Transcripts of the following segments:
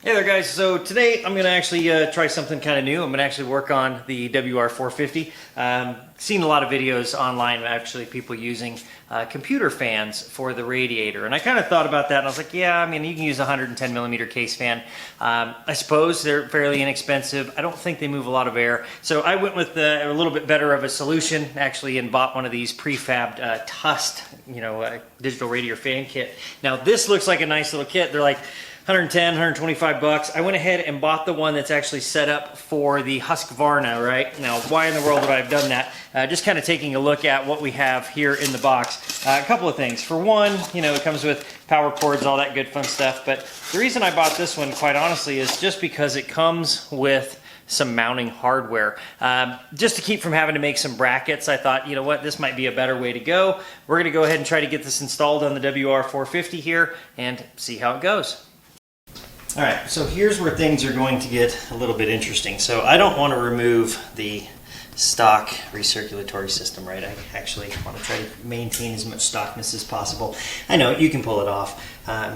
Hey there guys, so today I'm going to actually try something kind of new. I'm going to actually work on the WR450. Seen a lot of videos online, actually, people using computer fans for the radiator. And I kind of thought about that and I was like, yeah, I mean, you can use a 110 millimeter case fan. I suppose they're fairly inexpensive. I don't think they move a lot of air. So I went with a little bit better of a solution actually and bought one of these prefabbed Tusk, digital radiator fan kit. Now this looks like a nice little kit. They're like 110, 125 bucks. I went ahead and bought the one that's actually set up for the Husqvarna, right? Now, why in the world would I have done that? Just kind of taking a look at what we have here in the box. A couple of things. For one, it comes with power cords, all that good fun stuff. But the reason I bought this one, quite honestly, is just because it comes with some mounting hardware. Just to keep from having to make some brackets, I thought, you know what, this might be a better way to go. We're gonna go ahead and try to get this installed on the WR450 here and see how it goes. All right, so here's where things are going to get a little bit interesting. So I don't want to remove the stock recirculatory system, right? I actually want to try to maintain as much stockness as possible. I know you can pull it off,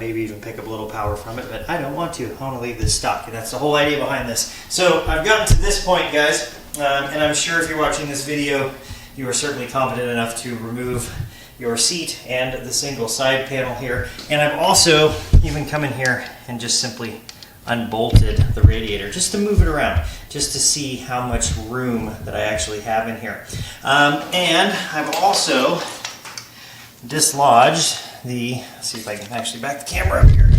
maybe even pick up a little power from it, but I don't want to. I want to leave this stock, and that's the whole idea behind this. So I've gotten to this point, guys, and I'm sure if you're watching this video, you are certainly confident enough to remove your seat and the single side panel here. And I've also even come in here and just simply unbolted the radiator just to move it around, just to see how much room that I actually have in here. And I've also dislodged let's see if I can actually back the camera up here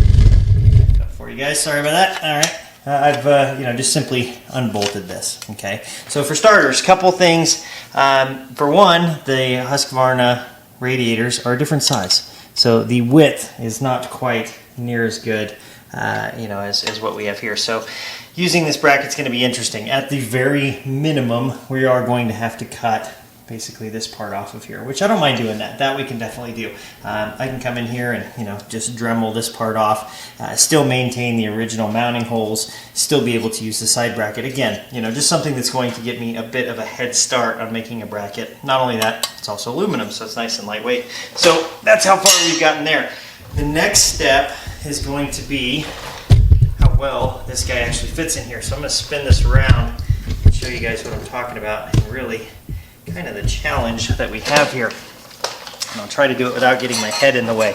for you guys. Sorry about that. All right. I've just simply unbolted this. Okay. So for starters, couple things. For one, the Husqvarna radiators are a different size, so the width is not quite near as good as what we have here. So using this bracket is going to be interesting. At the very minimum, we are going to have to cut basically this part off of here, which I don't mind doing that we can definitely do. I can come in here and just Dremel this part off, still maintain the original mounting holes, still be able to use the side bracket. Again, just something that's going to get me a bit of a head start on making a bracket. Not only that, it's also aluminum, so it's nice and lightweight. So that's how far we've gotten there. The next step is going to be how well this guy actually fits in here. So I'm going to spin this around and show you guys what I'm talking about, and really kind of the challenge that we have here. And I'll try to do it without getting my head in the way.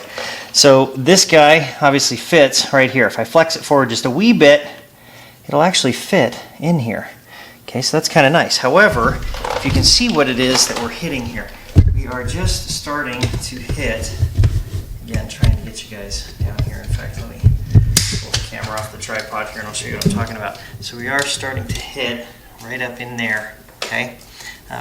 So this guy obviously fits right here. If I flex it forward just a wee bit, it'll actually fit in here. Okay, so that's kind of nice. However, if you can see what it is that we're hitting here, we are just starting to hit, again, trying to get you guys down here. In fact, let me pull the camera off the tripod here and I'll show you what I'm talking about. So we are starting to hit right up in there, okay?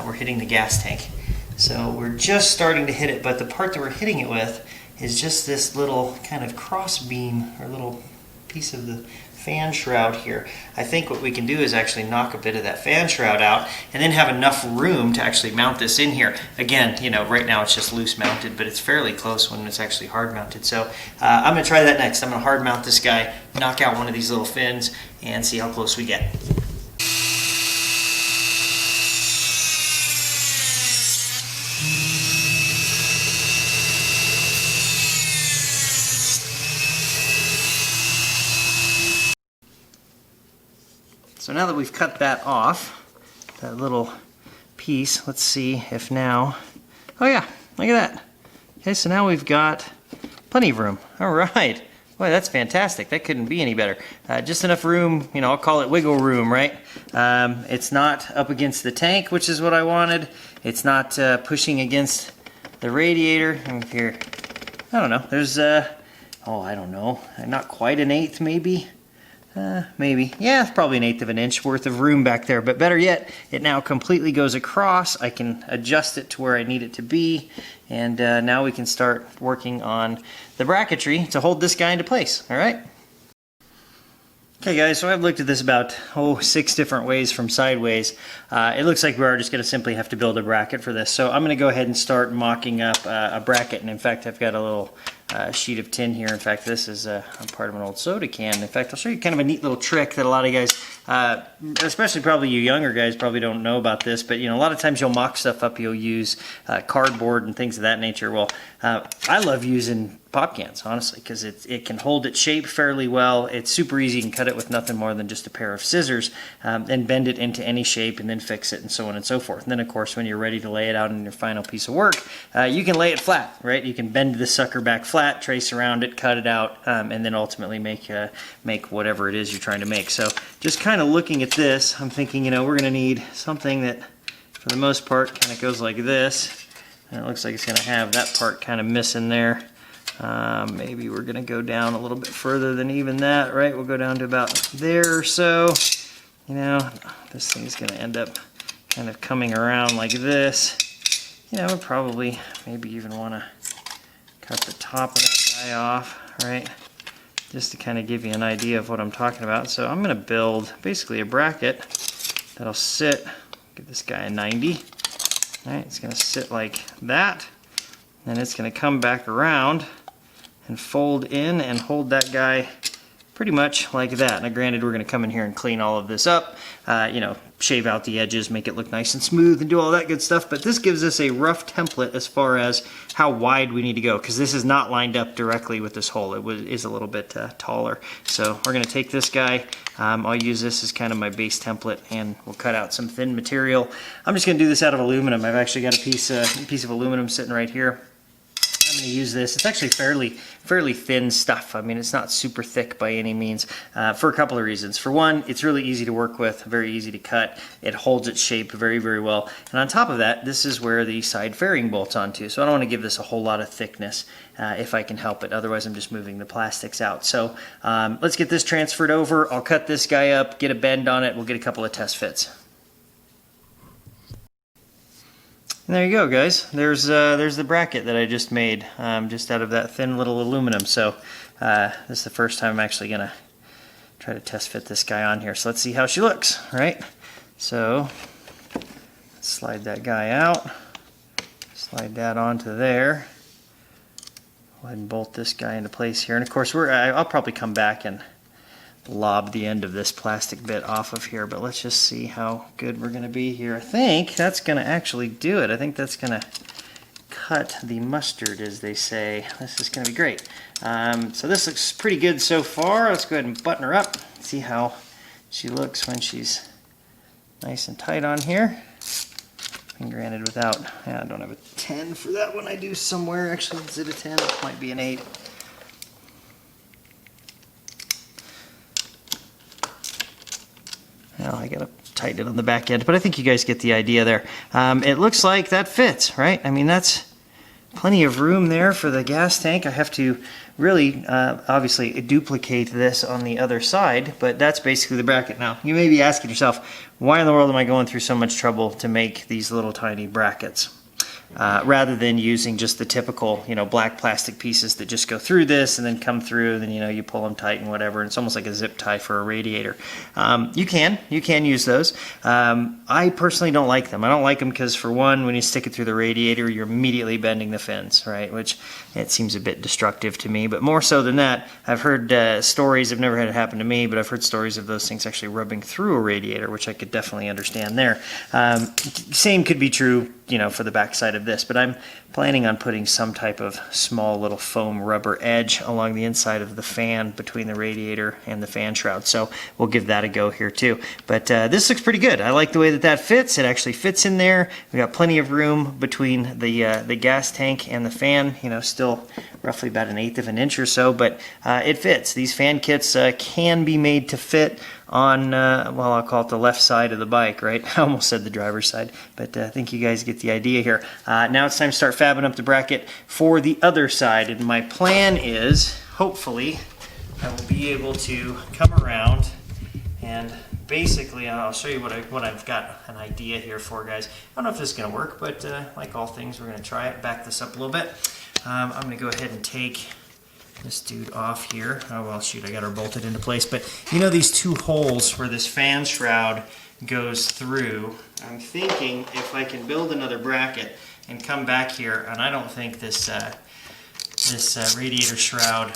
We're hitting the gas tank. So we're just starting to hit it, but the part that we're hitting it with is just this little kind of cross beam or little piece of the fan shroud here. I think what we can do is actually knock a bit of that fan shroud out and then have enough room to actually mount this in here. Again, right now it's just loose mounted, but it's fairly close when it's actually hard mounted. So I'm gonna try that next. I'm gonna hard mount this guy, knock out one of these little fins, and see how close we get. So now that we've cut that off, that little piece, let's see if now, oh yeah, look at that. Okay, so now we've got plenty of room. All right, boy, that's fantastic. That couldn't be any better. Just enough room, I'll call it wiggle room, right? It's not up against the tank, which is what I wanted. It's not pushing against the radiator. And here, I don't know, there's, I don't know, not quite an eighth maybe. Maybe. Yeah, it's probably an eighth of an inch worth of room back there, but better yet, it now completely goes across. I can adjust it to where I need it to be, and now we can start working on the bracketry to hold this guy into place. All right? Okay guys, so I've looked at this about 6 different ways from sideways. It looks like we are just going to simply have to build a bracket for this. So I'm going to go ahead and start mocking up a bracket, and in fact I've got a little sheet of tin here. In fact, this is a part of an old soda can. In fact, I'll show you kind of a neat little trick that a lot of guys, especially probably you younger guys, probably don't know about this, but you know, a lot of times you'll mock stuff up, you'll use cardboard and things of that nature. Well, I love using pop cans, honestly, because it can hold its shape fairly well. It's super easy. You can cut it with nothing more than just a pair of scissors and bend it into any shape and then fix it and so on and so forth. And then, of course, when you're ready to lay it out in your final piece of work, you can lay it flat, right? You can bend this sucker back flat, trace around it, cut it out, and then ultimately make whatever it is you're trying to make. So just kind of looking at this, I'm thinking, you know, we're going to need something that, for the most part, kind of goes like this. And it looks like it's going to have that part kind of missing there. Maybe we're going to go down a little bit further than even that, right? We'll go down to about there or so. You know, this thing's going to end up kind of coming around like this. You know, we'll probably maybe even want to cut the top of that guy off, right? Just to kind of give you an idea of what I'm talking about. So I'm going to build basically a bracket that'll sit, give this guy a 90. All right, it's going to sit like that. And it's going to come back around and fold in and hold that guy pretty much like that. Now granted, we're going to come in here and clean all of this up, you know, shave out the edges, make it look nice and smooth and do all that good stuff, but this gives us a rough template as far as how wide we need to go, because this is not lined up directly with this hole. It is a little bit taller. So we're going to take this guy, I'll use this as kind of my base template, and we'll cut out some thin material. I'm just going to do this out of aluminum. I've actually got a piece of aluminum sitting right here. I'm going to use this. It's actually fairly thin stuff. I mean, it's not super thick by any means, for a couple of reasons. For one, it's really easy to work with, very easy to cut. It holds its shape very, very well. And on top of that, this is where the side fairing bolts onto. So I don't want to give this a whole lot of thickness if I can help it. Otherwise, I'm just moving the plastics out. So let's get this transferred over. I'll cut this guy up, get a bend on it. We'll get a couple of test fits. And there you go, guys. There's the bracket that I just made, just out of that thin little aluminum. So this is the first time I'm actually going to try to test fit this guy on here. So let's see how she looks, right? So slide that guy out, slide that onto there. Go ahead and bolt this guy into place here. And of course, I'll probably come back and lob the end of this plastic bit off of here, but let's just see how good we're going to be here. I think that's going to actually do it. I think that's going to cut the mustard, as they say. This is going to be great. So this looks pretty good so far. Let's go ahead and button her up, see how she looks when she's nice and tight on here. And granted, without, I don't have a 10 for that one. I do somewhere. Actually, is it a 10? It might be an 8. Well, I gotta tighten it on the back end, but I think you guys get the idea there. It looks like that fits, right? I mean, that's plenty of room there for the gas tank. I have to really, obviously, duplicate this on the other side, but that's basically the bracket. Now, you may be asking yourself, why in the world am I going through so much trouble to make these little tiny brackets? Rather than using just the typical, you know, black plastic pieces that just go through this and then come through, and then, you know, you pull them tight and whatever. It's almost like a zip tie for a radiator. You can use those. I personally don't like them. I don't like them because, for one, when you stick it through the radiator, you're immediately bending the fins, right? Which it seems a bit destructive to me. But more so than that, I've heard stories. I've never had it happen to me, but I've heard stories of those things actually rubbing through a radiator, which I could definitely understand there. Same could be true, you know, for the backside of this, but I'm planning on putting some type of small little foam rubber edge along the inside of the fan between the radiator and the fan shroud, so we'll give that a go here too. But this looks pretty good. I like the way that that fits. It actually fits in there. We got plenty of room between the gas tank and the fan, you know, still roughly about 1/8 of an inch or so, but it fits. These fan kits can be made to fit on, well, I'll call it the left side of the bike, right? I almost said the driver's side, but I think you guys get the idea here. Now it's time to start fabbing up the bracket for the other side, and my plan is, hopefully, I will be able to come around and basically, I'll show you what I've got an idea here for, guys. I don't know if this is going to work, but like all things, we're going to try it, back this up a little bit. I'm going to go ahead and take this dude off here. Oh, well, shoot, I got her bolted into place. But you know these two holes where this fan shroud goes through? I'm thinking if I can build another bracket and come back here, and I don't think this this radiator shroud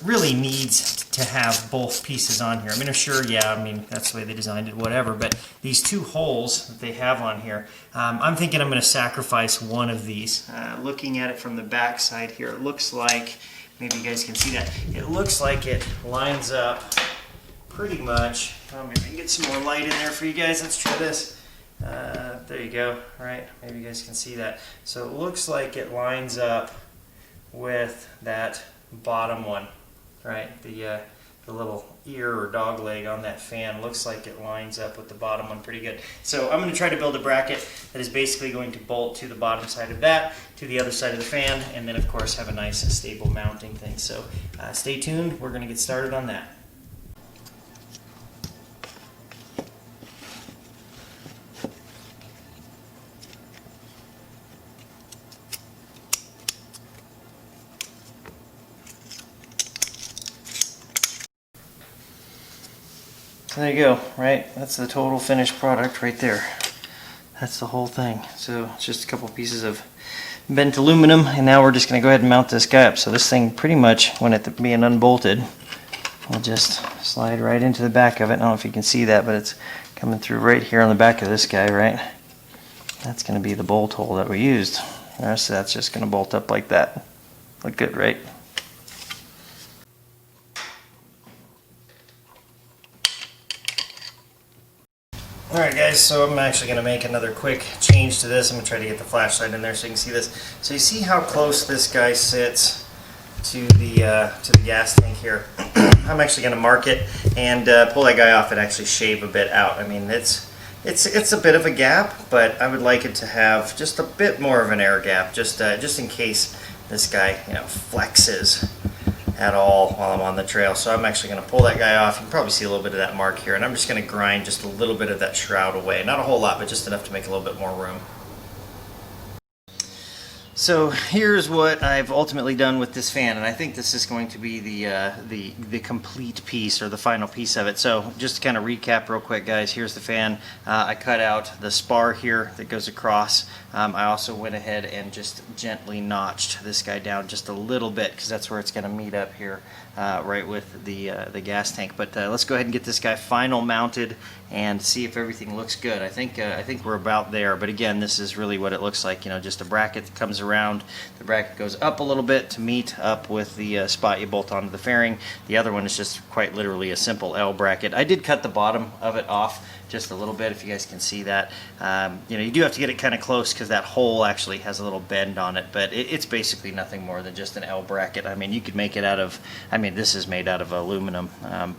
really needs to have both pieces on here. I mean, sure, yeah, I mean, that's the way they designed it, whatever, but these two holes that they have on here, I'm thinking I'm going to sacrifice one of these. Looking at it from the back side here, it looks like, maybe you guys can see that, it looks like it lines up pretty much. Oh, maybe I can get some more light in there for you guys. Let's try this. There you go. All right, maybe you guys can see that. So it looks like it lines up with that bottom one, right? The little ear or dog leg on that fan looks like it lines up with the bottom one pretty good. So I'm going to try to build a bracket that is basically going to bolt to the bottom side of that, to the other side of the fan, and then of course have a nice stable mounting thing. So stay tuned. We're going to get started on that. There you go, right? That's the total finished product right there. That's the whole thing. So it's just a couple pieces of bent aluminum, and now we're just going to go ahead and mount this guy up. So this thing pretty much, when it's being unbolted, will just slide right into the back of it. I don't know if you can see that, but it's coming through right here on the back of this guy, right? That's going to be the bolt hole that we used. The rest of that's just going to bolt up like that. Look good, right? Alright guys, so I'm actually going to make another quick change to this. I'm going to try to get the flashlight in there so you can see this. So you see how close this guy sits to the gas tank here. I'm actually going to mark it and pull that guy off and actually shave a bit out. I mean, it's a bit of a gap, but I would like it to have just a bit more of an air gap, just in case this guy, you know, flexes at all while I'm on the trail. So I'm actually going to pull that guy off. You can probably see a little bit of that mark here, and I'm just going to grind just a little bit of that shroud away. Not a whole lot, but just enough to make a little bit more room. So here's what I've ultimately done with this fan, and I think this is going to be the complete piece, or the final piece of it. So just to kind of recap real quick, guys, here's the fan. I cut out the spar here that goes across. I also went ahead and just gently notched this guy down just a little bit, because that's where it's going to meet up here, right with the gas tank. But let's go ahead and get this guy final mounted and see if everything looks good. I think we're about there, but again, this is really what it looks like. You know, just a bracket that comes around. The bracket goes up a little bit to meet up with the spot you bolt onto the fairing. The other one is just quite literally a simple L bracket. I did cut the bottom of it off just a little bit, if you guys can see that. You know, you do have to get it kind of close because that hole actually has a little bend on it, but it's basically nothing more than just an L bracket. I mean, you could make it out of, I mean, this is made out of aluminum,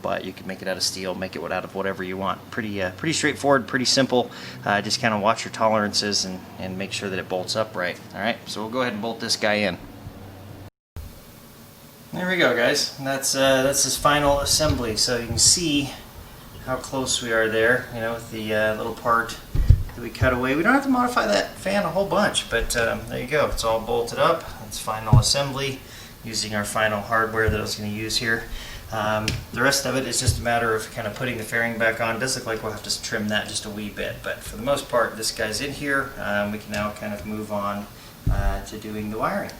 but you could make it out of steel, make it out of whatever you want. Pretty straightforward, pretty simple. Just kind of watch your tolerances and make sure that it bolts up right. All right, so we'll go ahead and bolt this guy in. There we go, guys. That's his final assembly. So you can see how close we are there, you know, with the little part that we cut away. We don't have to modify that fan a whole bunch, but there you go. It's all bolted up. It's final assembly using our final hardware that I was going to use here. The rest of it is just a matter of kind of putting the fairing back on. It does look like we'll have to trim that just a wee bit, but for the most part, this guy's in here. We can now kind of move on to doing the wiring.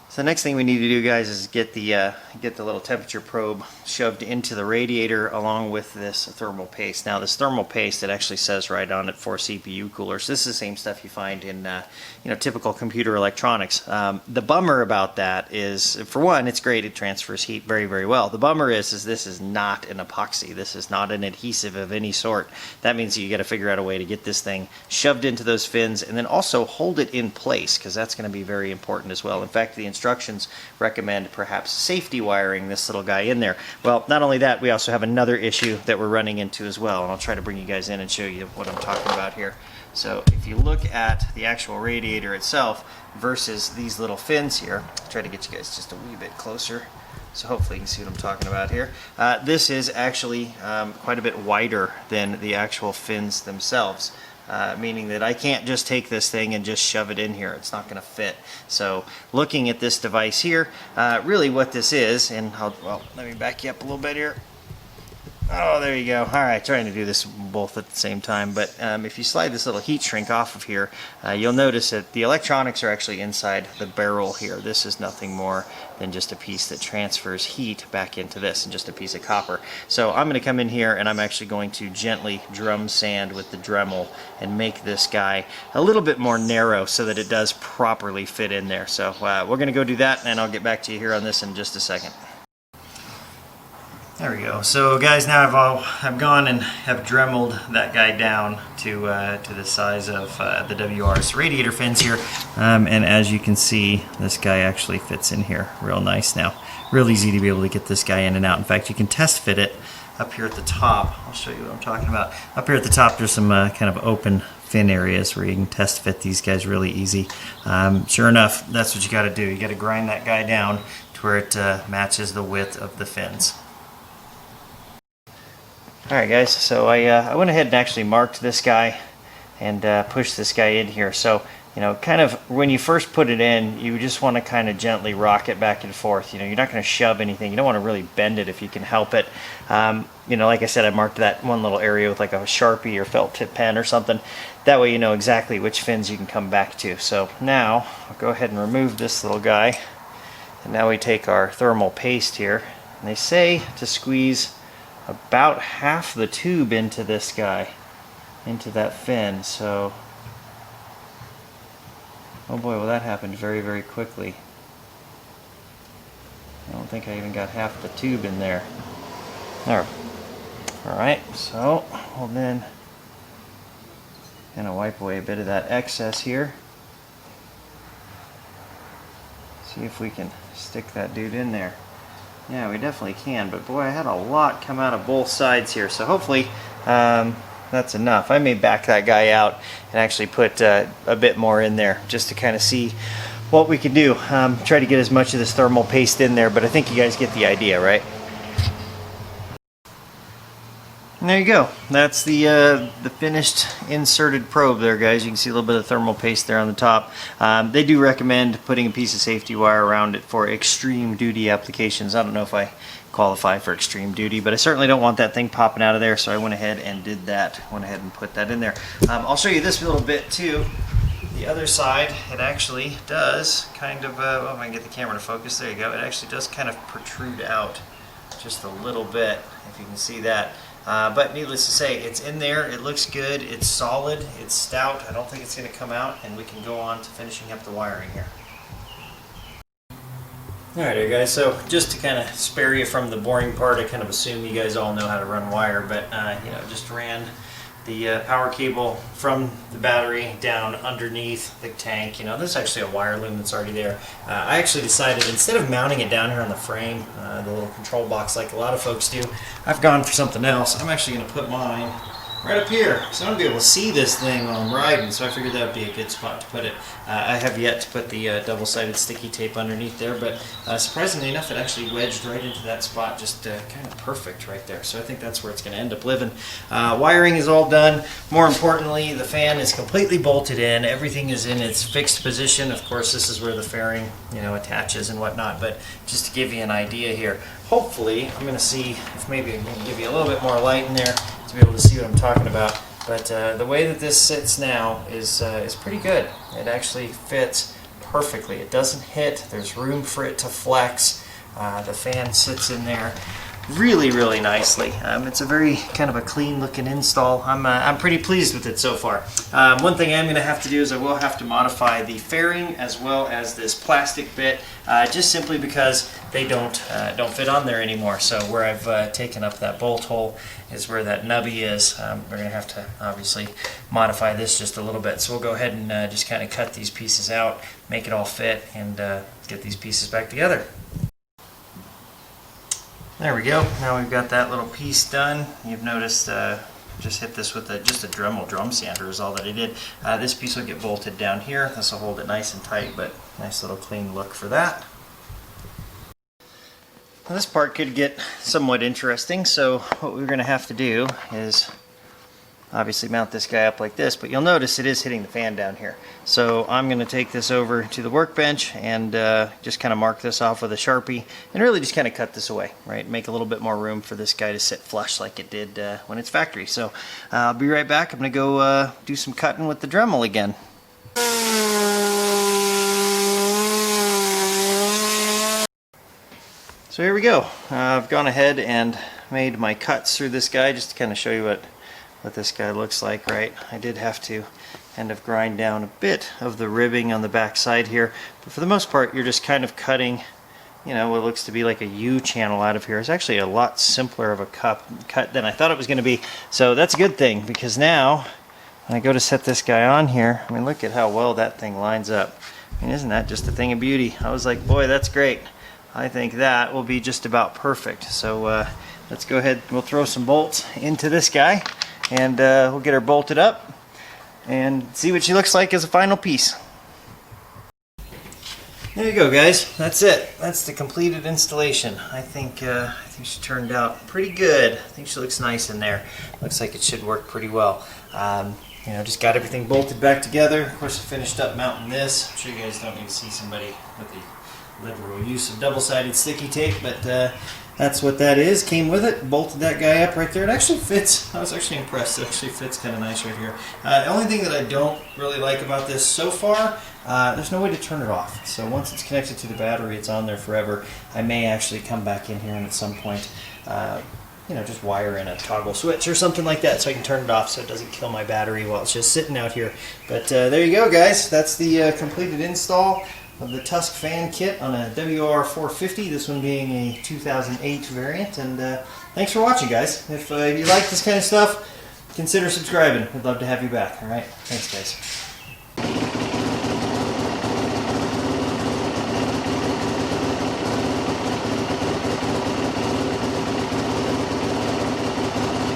So the next thing we need to do, guys, is get the little temperature probe shoved into the radiator along with this thermal paste. Now this thermal paste, it actually says right on it for CPU coolers. This is the same stuff you find in you know, typical computer electronics. The bummer about that is, for one, it's great, it transfers heat very, very well. The bummer is this is not an epoxy. This is not an adhesive of any sort. That means you got to figure out a way to get this thing shoved into those fins and then also hold it in place, because that's going to be very important as well. In fact, the instructions recommend perhaps safety wiring this little guy in there. Well, not only that, we also have another issue that we're running into as well, and I'll try to bring you guys in and show you what I'm talking about here. So if you look at the actual radiator itself versus these little fins here, I'll try to get you guys just a wee bit closer, so hopefully you can see what I'm talking about here. This is actually quite a bit wider than the actual fins themselves. Meaning that I can't just take this thing and just shove it in here. It's not going to fit. So looking at this device here, really what this is, and well, let me back you up a little bit here. Oh, there you go. All right, trying to do this both at the same time. But if you slide this little heat shrink off of here, you'll notice that the electronics are actually inside the barrel here. This is nothing more than just a piece that transfers heat back into this, and just a piece of copper. So I'm going to come in here and I'm actually going to gently drum sand with the Dremel and make this guy a little bit more narrow so that it does properly fit in there. So we're going to go do that, and I'll get back to you here on this in just a second. There we go. So guys, now I've gone and have dremeled that guy down to the size of the WR's radiator fins here, and as you can see, this guy actually fits in here real nice now. Real easy to be able to get this guy in and out. In fact, you can test fit it up here at the top. I'll show you what I'm talking about. Up here at the top, there's some kind of open fin areas where you can test fit these guys really easy. Sure enough, that's what you got to do. You got to grind that guy down to where it matches the width of the fins. Alright guys, so I went ahead and actually marked this guy and pushed this guy in here. So, you know, kind of when you first put it in, you just want to kind of gently rock it back and forth. You know, you're not going to shove anything. You don't want to really bend it if you can help it. You know, like I said, I marked that one little area with like a Sharpie or felt tip pen or something. That way you know exactly which fins you can come back to. So now, I'll go ahead and remove this little guy. And now we take our thermal paste here. And they say to squeeze about half the tube into this guy, into that fin. So, oh boy, well that happened very, very quickly. I don't think I even got half the tube in there. There. Alright, so we'll then kind of wipe away a bit of that excess here. See if we can stick that dude in there. Yeah, we definitely can, but boy, I had a lot come out of both sides here, so hopefully that's enough. I may back that guy out and actually put a bit more in there just to kind of see what we can do. Try to get as much of this thermal paste in there, but I think you guys get the idea, right? And there you go. That's the finished inserted probe there, guys. You can see a little bit of thermal paste there on the top. They do recommend putting a piece of safety wire around it for extreme duty applications. I don't know if I qualify for extreme duty, but I certainly don't want that thing popping out of there, so I went ahead and did that. Went ahead and put that in there. I'll show you this a little bit too. The other side, it actually does kind of, oh, if I can get the camera to focus, there you go. It actually does kind of protrude out just a little bit, if you can see that. But needless to say, it's in there, it looks good, it's solid, it's stout. I don't think it's going to come out, and we can go on to finishing up the wiring here. Alright there guys, so just to kind of spare you from the boring part, I kind of assume you guys all know how to run wire, but you know, just ran the power cable from the battery down underneath the tank. You know, there's actually a wire loom that's already there. I actually decided, instead of mounting it down here on the frame, the little control box like a lot of folks do, I've gone for something else. I'm actually going to put mine right up here, so I'm going to be able to see this thing while I'm riding, so I figured that would be a good spot to put it. I have yet to put the double-sided sticky tape underneath there, but surprisingly enough, it actually wedged right into that spot, just kind of perfect right there. So I think that's where it's going to end up living. Wiring is all done. More importantly, the fan is completely bolted in. Everything is in its fixed position. Of course, this is where the fairing, you know, attaches and whatnot, but just to give you an idea here, hopefully, I'm going to see if maybe I can give you a little bit more light in there to be able to see what I'm talking about. But the way that this sits now is pretty good. It actually fits perfectly. It doesn't hit. There's room for it to flex. The fan sits in there really, really nicely. It's a very kind of a clean looking install. I'm pretty pleased with it so far. One thing I'm going to have to do is I will have to modify the fairing as well as this plastic bit, just simply because they don't fit on there anymore. So where I've taken up that bolt hole is where that nubby is. We're going to have to obviously modify this just a little bit. So we'll go ahead and just kind of cut these pieces out, make it all fit, and get these pieces back together. There we go. Now we've got that little piece done. You've noticed just hit this with just a Dremel drum sander is all that I did. This piece will get bolted down here. This will hold it nice and tight, but nice little clean look for that. Now this part could get somewhat interesting, so what we're going to have to do is obviously mount this guy up like this, but you'll notice it is hitting the fan down here. So I'm going to take this over to the workbench and just kind of mark this off with a Sharpie and really just kind of cut this away, right? Make a little bit more room for this guy to sit flush like it did when it's factory. So I'll be right back. I'm going to go do some cutting with the Dremel again. So here we go. I've gone ahead and made my cuts through this guy just to kind of show you what this guy looks like, right? I did have to kind of grind down a bit of the ribbing on the back side here, but for the most part you're just kind of cutting, you know, what looks to be like a U channel out of here. It's actually a lot simpler of a cut than I thought it was going to be, so that's a good thing, because now when I go to set this guy on here, I mean, look at how well that thing lines up. I mean, isn't that just a thing of beauty? I was like, boy, that's great. I think that will be just about perfect. So let's go ahead, we'll throw some bolts into this guy, and we'll get her bolted up and see what she looks like as a final piece. There you go, guys. That's it. That's the completed installation. I think she turned out pretty good. I think she looks nice in there. Looks like it should work pretty well. You know, just got everything bolted back together. Of course, I finished up mounting this. I'm sure you guys don't need to see somebody with the liberal use of double-sided sticky tape, but that's what that is. Came with it. Bolted that guy up right there. It actually fits. I was actually impressed. It actually fits kind of nice right here. The only thing that I don't really like about this so far, there's no way to turn it off. So once it's connected to the battery, it's on there forever. I may actually come back in here and at some point you know, just wire in a toggle switch or something like that so I can turn it off so it doesn't kill my battery while it's just sitting out here. But there you go, guys. That's the completed install of the Tusk fan kit on a WR450, this one being a 2008 variant. And thanks for watching, guys. If you like this kind of stuff, consider subscribing. We'd love to have you back. All right, thanks, guys.